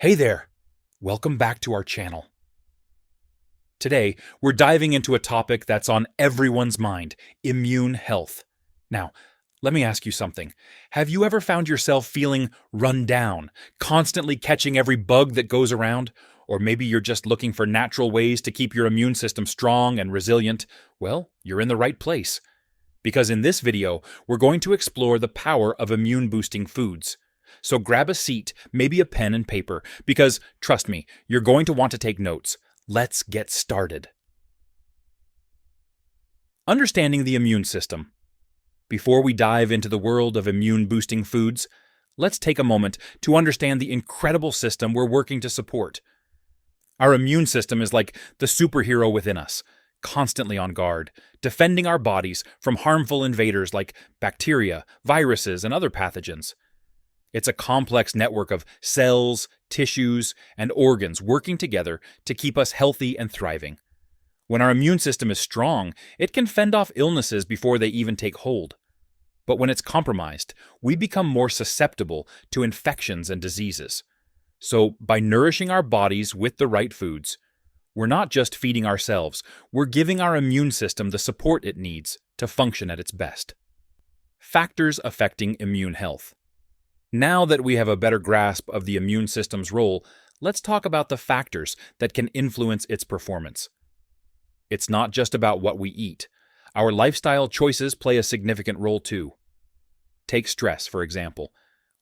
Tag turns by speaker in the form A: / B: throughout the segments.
A: Hey there! Welcome back to our channel. Today, we're diving into a topic that's on everyone's mind: immune health. Now, let me ask you something. Have you ever found yourself feeling run down, constantly catching every bug that goes around? Or maybe you're just looking for natural ways to keep your immune system strong and resilient? Well, you're in the right place. Because in this video, we're going to explore the power of immune-boosting foods. So grab a seat, maybe a pen and paper, because, trust me, you're going to want to take notes. Let's get started. Understanding the immune system. Before we dive into the world of immune-boosting foods, let's take a moment to understand the incredible system we're working to support. Our immune system is like the superhero within us, constantly on guard, defending our bodies from harmful invaders like bacteria, viruses, and other pathogens. It's a complex network of cells, tissues, and organs working together to keep us healthy and thriving. When our immune system is strong, it can fend off illnesses before they even take hold. But when it's compromised, we become more susceptible to infections and diseases. So, by nourishing our bodies with the right foods, we're not just feeding ourselves, we're giving our immune system the support it needs to function at its best. Factors affecting immune health. Now that we have a better grasp of the immune system's role, let's talk about the factors that can influence its performance. It's not just about what we eat. Our lifestyle choices play a significant role too. Take stress, for example.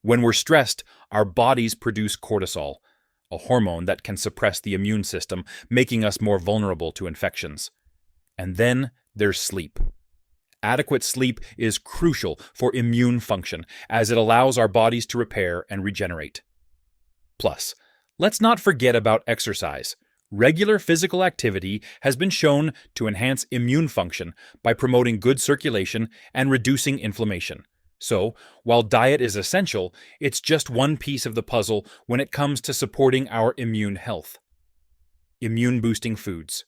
A: When we're stressed, our bodies produce cortisol, a hormone that can suppress the immune system, making us more vulnerable to infections. And then there's sleep. Adequate sleep is crucial for immune function, as it allows our bodies to repair and regenerate. Plus, let's not forget about exercise. Regular physical activity has been shown to enhance immune function by promoting good circulation and reducing inflammation. So, while diet is essential, it's just one piece of the puzzle when it comes to supporting our immune health. Immune-boosting foods.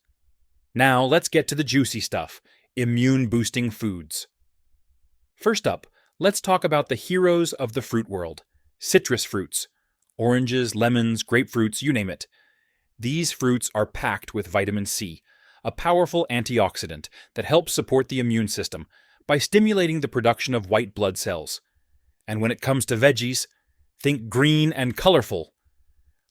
A: Now, let's get to the juicy stuff: immune-boosting foods. First up, let's talk about the heroes of the fruit world: citrus fruits. Oranges, lemons, grapefruits, you name it. These fruits are packed with vitamin C, a powerful antioxidant that helps support the immune system by stimulating the production of white blood cells. And when it comes to veggies, think green and colorful.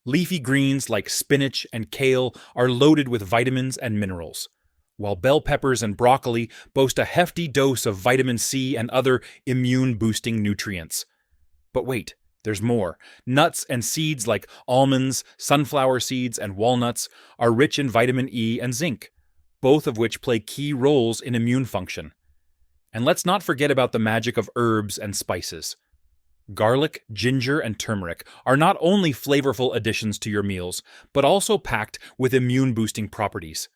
A: Leafy greens like spinach and kale are loaded with vitamins and minerals, while bell peppers and broccoli boast a hefty dose of vitamin C and other immune-boosting nutrients. But wait, there's more. Nuts and seeds like almonds, sunflower seeds, and walnuts are rich in vitamin E and zinc, both of which play key roles in immune function. And let's not forget about the magic of herbs and spices. Garlic, ginger, and turmeric are not only flavorful additions to your meals, but also packed with immune-boosting properties.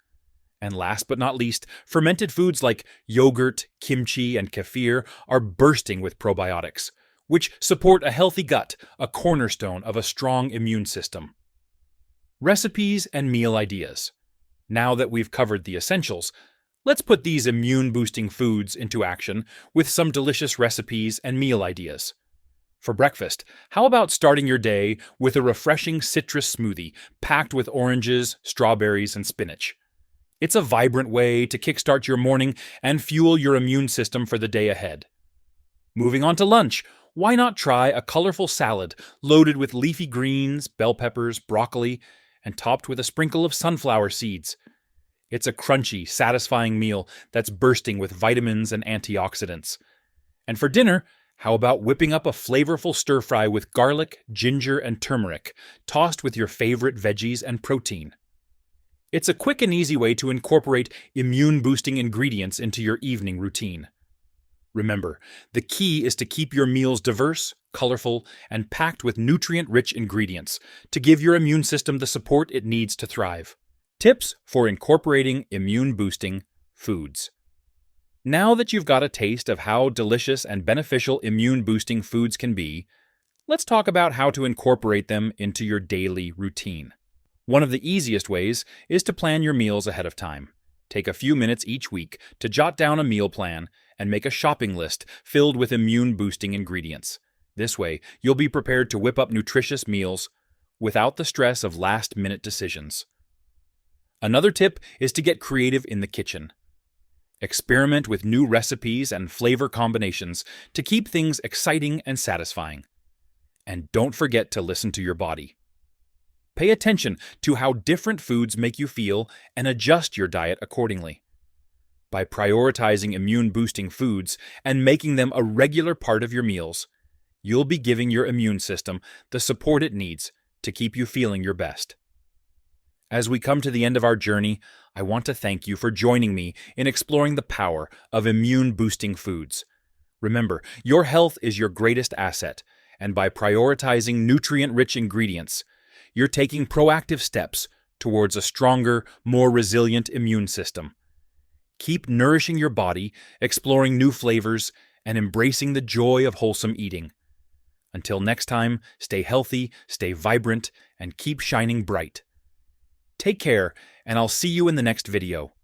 A: And last but not least, fermented foods like yogurt, kimchi, and kefir are bursting with probiotics, which support a healthy gut, a cornerstone of a strong immune system. Recipes and meal ideas. Now that we've covered the essentials, let's put these immune-boosting foods into action with some delicious recipes and meal ideas. For breakfast, how about starting your day with a refreshing citrus smoothie packed with oranges, strawberries, and spinach? It's a vibrant way to kickstart your morning and fuel your immune system for the day ahead. Moving on to lunch, why not try a colorful salad loaded with leafy greens, bell peppers, broccoli, and topped with a sprinkle of sunflower seeds? It's a crunchy, satisfying meal that's bursting with vitamins and antioxidants. And for dinner, how about whipping up a flavorful stir-fry with garlic, ginger, and turmeric, tossed with your favorite veggies and protein? It's a quick and easy way to incorporate immune-boosting ingredients into your evening routine. Remember, the key is to keep your meals diverse, colorful, and packed with nutrient-rich ingredients to give your immune system the support it needs to thrive. Tips for incorporating immune-boosting foods. Now that you've got a taste of how delicious and beneficial immune-boosting foods can be, let's talk about how to incorporate them into your daily routine. One of the easiest ways is to plan your meals ahead of time. Take a few minutes each week to jot down a meal plan and make a shopping list filled with immune-boosting ingredients. This way, you'll be prepared to whip up nutritious meals without the stress of last-minute decisions. Another tip is to get creative in the kitchen. Experiment with new recipes and flavor combinations to keep things exciting and satisfying. And don't forget to listen to your body. Pay attention to how different foods make you feel and adjust your diet accordingly. By prioritizing immune-boosting foods and making them a regular part of your meals, you'll be giving your immune system the support it needs to keep you feeling your best. As we come to the end of our journey, I want to thank you for joining me in exploring the power of immune-boosting foods. Remember, your health is your greatest asset, and by prioritizing nutrient-rich ingredients, you're taking proactive steps towards a stronger, more resilient immune system. Keep nourishing your body, exploring new flavors, and embracing the joy of wholesome eating. Until next time, stay healthy, stay vibrant, and keep shining bright. Take care, and I'll see you in the next video.